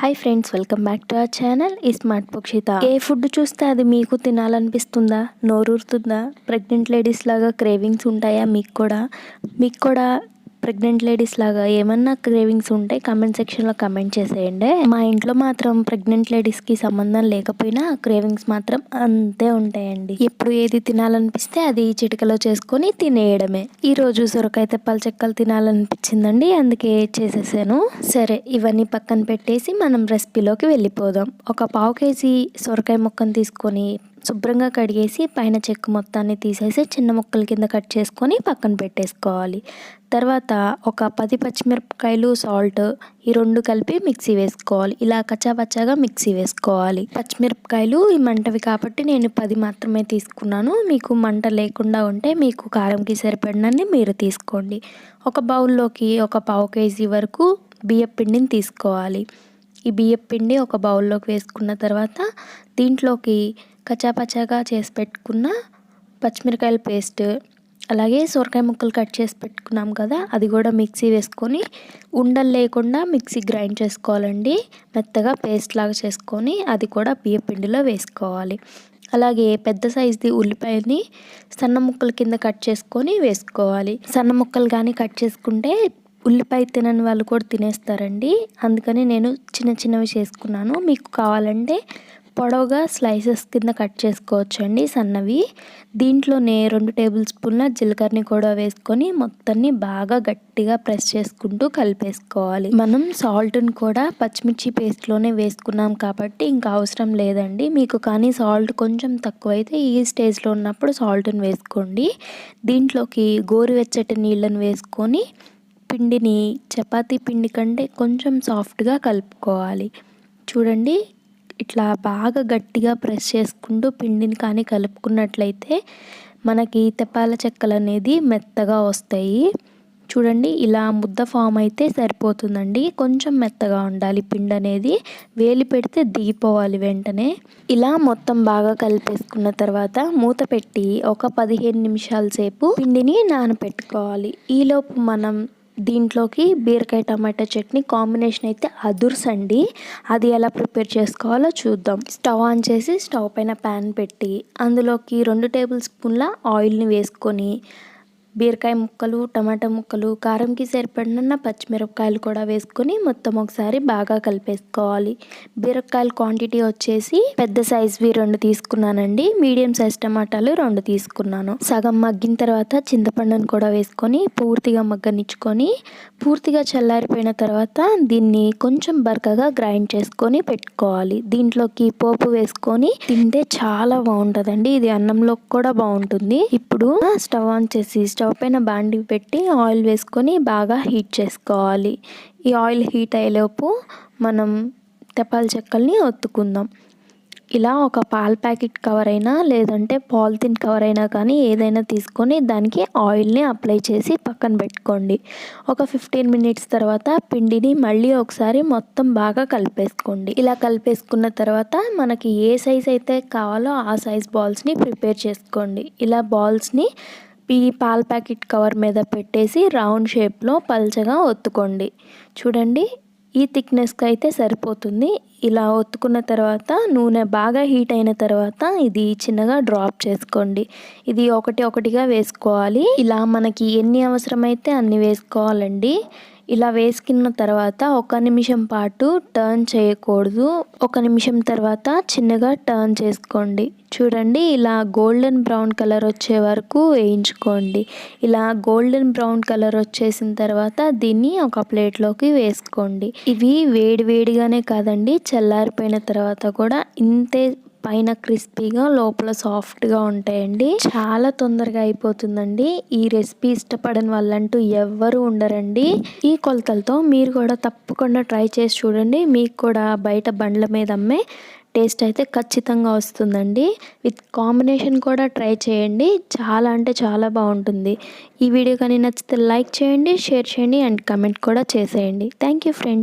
Hi friends, welcome back to our channel ఈ smart పక్షిత. ఏ food చూస్తే అది మీకు తినాలనిపిస్తుందా, నోరూరుతుందా? ప్రెగ్నెంట్ లేడీస్ లాగా క్రేవింగ్స్ ఉంటాయా? మీకు కూడా ప్రెగ్నెంట్ లేడీస్ లాగా ఏమన్నా క్రేవింగ్స్ ఉంటే కమెంట్ సెక్షన్లో కమెంట్ చేసేయండి. మా ఇంట్లో మాత్రం ప్రెగ్నెంట్ లేడీస్కి సంబంధం లేకపోయినా క్రేవింగ్స్ మాత్రం అంతే ఉంటాయండి. ఎప్పుడు ఏది తినాలనిపిస్తే అది చిటికలో చేసుకొని తినేయడమే. ఈరోజు సొరకాయ తెప్పాల చెక్కలు తినాలనిపించిందండి, అందుకే చేసేసాను. సరే, ఇవన్నీ పక్కన పెట్టేసి మనం రెసిపీలోకి వెళ్ళిపోదాం. ఒక పావు కేజీ సొరకాయ ముక్కను తీసుకొని శుభ్రంగా కడిగేసి పైన చెక్కు మొత్తాన్ని తీసేసి చిన్న ముక్కల కింద కట్ చేసుకొని పక్కన పెట్టేసుకోవాలి. తర్వాత ఒక 10 పచ్చిమిరపకాయలు, సాల్ట్ ఈ రెండు కలిపి మిక్సీ వేసుకోవాలి. ఇలా కచ్చాపచ్చాగా మిక్సీ వేసుకోవాలి. పచ్చిమిరపకాయలు ఈ మంటవి కాబట్టి నేను 10 మాత్రమే తీసుకున్నాను. మీకు మంట లేకుండా ఉంటే మీకు కారంకి సరిపడినన్ని మీరు తీసుకోండి. ఒక బౌల్లోకి ఒక పావు కేజీ వరకు బియ్యం పిండిని తీసుకోవాలి. ఈ బియ్యం పిండి ఒక బౌల్లోకి వేసుకున్న తర్వాత దీంట్లోకి కచ్చాపచ్చాగా చేసి పెట్టుకున్న పచ్చిమిరకాయల పేస్ట్, అలాగే సొరకాయ ముక్కలు కట్ చేసి పెట్టుకున్నాం కదా, అది కూడా మిక్సీ వేసుకొని ఉండలు లేకుండా మిక్సీ గ్రైండ్ చేసుకోవాలండి. మెత్తగా పేస్ట్ లాగా చేసుకొని అది కూడా బియ్యం పిండిలో వేసుకోవాలి. అలాగే పెద్ద సైజుది ఉల్లిపాయని సన్న ముక్కల కింద కట్ చేసుకొని వేసుకోవాలి. సన్న ముక్కలు కానీ కట్ చేసుకుంటే ఉల్లిపాయ తినని వాళ్ళు కూడా తినేస్తారండి, అందుకని నేను చిన్న చిన్నవి చేసుకున్నాను. మీకు కావాలంటే పొడవుగా స్లైసెస్ కింద కట్ చేసుకోవచ్చండి, సన్నవి. దీంట్లోనే 2 టేబుల్ స్పూన్ల జీలకర్రని కూడా వేసుకొని మొత్తాన్ని బాగా గట్టిగా ప్రెస్ చేసుకుంటూ కలిపేసుకోవాలి. మనం సాల్ట్ని కూడా పచ్చిమిర్చి పేస్ట్లోనే వేసుకున్నాం కాబట్టి ఇంకా అవసరం లేదండి. మీకు కానీ సాల్ట్ కొంచెం తక్కువైతే ఈ స్టేజ్లో ఉన్నప్పుడు సాల్ట్ని వేసుకోండి. దీంట్లోకి గోరువెచ్చటి నీళ్ళని వేసుకొని పిండిని చపాతీ పిండి కంటే కొంచెం సాఫ్ట్గా కలుపుకోవాలి. చూడండి, ఇట్లా బాగా గట్టిగా ప్రెస్ చేసుకుంటూ పిండిని కానీ కలుపుకున్నట్లయితే మనకి తెప్పాల చెక్కలు అనేది మెత్తగా వస్తాయి. చూడండి, ఇలా ముద్ద ఫామ్ అయితే సరిపోతుందండి. కొంచెం మెత్తగా ఉండాలి పిండి అనేది, వేలి పెడితే దిగిపోవాలి వెంటనే. ఇలా మొత్తం బాగా కలిపేసుకున్న తర్వాత మూత పెట్టి ఒక 15 నిమిషాల సేపు పిండిని నానపెట్టుకోవాలి. ఈలోపు మనం దీంట్లోకి బీరకాయ టమాటా చట్నీ కాంబినేషన్ అయితే అదుర్సండి. అది ఎలా ప్రిపేర్ చేసుకోవాలో చూద్దాం. స్టవ్ ఆన్ చేసి స్టవ్ పైన ప్యాన్ పెట్టి అందులోకి 2 టేబుల్ స్పూన్ల ఆయిల్ని వేసుకొని బీరకాయ ముక్కలు, టమాటా ముక్కలు, కారంకి సరిపడిన పచ్చిమిరపకాయలు కూడా వేసుకొని మొత్తం ఒకసారి బాగా కలిపేసుకోవాలి. బీరకాయల క్వాంటిటీ వచ్చేసి పెద్ద సైజ్వి 2 తీసుకున్నానండి, మీడియం సైజ్ టమాటాలు 2 తీసుకున్నాను. సగం మగ్గిన తర్వాత చింతపండును కూడా వేసుకొని పూర్తిగా మగ్గనిచ్చుకొని పూర్తిగా చల్లారిపోయిన తర్వాత దీన్ని కొంచెం బరకగా గ్రైండ్ చేసుకొని పెట్టుకోవాలి. దీంట్లోకి పోపు వేసుకొని తింటే చాలా బాగుంటుందండి, ఇది అన్నంలో కూడా బాగుంటుంది. ఇప్పుడు స్టవ్ ఆన్ చేసి స్టవ్ పైన బాండి పెట్టి ఆయిల్ వేసుకొని బాగా హీట్ చేసుకోవాలి. ఈ ఆయిల్ హీట్ అయ్యేలోపు మనం తెప్పాల చెక్కల్ని ఒత్తుకుందాం. ఇలా ఒక పాల ప్యాకెట్ కవర్ అయినా లేదంటే పాలిథిన్ కవర్ అయినా కానీ ఏదైనా తీసుకొని దానికి ఆయిల్ని అప్లై చేసి పక్కన పెట్టుకోండి. ఒక 15 మినిట్స్ తర్వాత పిండిని మళ్ళీ ఒకసారి మొత్తం బాగా కలిపేసుకోండి. ఇలా కలిపేసుకున్న తర్వాత మనకి ఏ సైజ్ అయితే కావాలో ఆ సైజ్ బాల్స్ని ప్రిపేర్ చేసుకోండి. ఇలా బాల్స్ని ఈ పాల ప్యాకెట్ కవర్ మీద పెట్టేసి రౌండ్ షేప్లో పల్చగా ఒత్తుకోండి. చూడండి, ఈ థిక్నెస్కి అయితే సరిపోతుంది. ఇలా ఒత్తుకున్న తర్వాత నూనె బాగా హీట్ అయిన తర్వాత ఇది చిన్నగా డ్రాప్ చేసుకోండి. ఇది ఒకటిగా వేసుకోవాలి. ఇలా మనకి ఎన్ని అవసరమైతే అన్ని వేసుకోవాలండి. ఇలా వేసుకున్న తర్వాత 1 నిమిషం పాటు టర్న్ చేయకూడదు. 1 నిమిషం తర్వాత చిన్నగా టర్న్ చేసుకోండి. చూడండి, ఇలా గోల్డెన్ బ్రౌన్ కలర్ వచ్చే వరకు వేయించుకోండి. ఇలా గోల్డెన్ బ్రౌన్ కలర్ వచ్చేసిన తర్వాత దీన్ని ఒక ప్లేట్లోకి వేసుకోండి. ఇవి వేడిగానే కాదండి, చల్లారిపోయిన తర్వాత కూడా ఇంతే పైన క్రిస్పీగా లోపల సాఫ్ట్గా ఉంటాయండి. చాలా తొందరగా అయిపోతుందండి. ఈ రెసిపీ ఇష్టపడని వాళ్ళంటూ ఎవ్వరూ ఉండరండి. ఈ కొలతలతో మీరు కూడా తప్పకుండా ట్రై చేసి చూడండి. మీకు కూడా బయట బండ్ల మీద అమ్మే టేస్ట్ అయితే ఖచ్చితంగా వస్తుందండి. విత్ కాంబినేషన్ కూడా ట్రై చేయండి, చాలా అంటే చాలా బాగుంటుంది. ఈ వీడియో కానీ నచ్చితే లైక్ చేయండి, షేర్ చేయండి అండ్ కమెంట్ కూడా చేసేయండి. Thank you friends.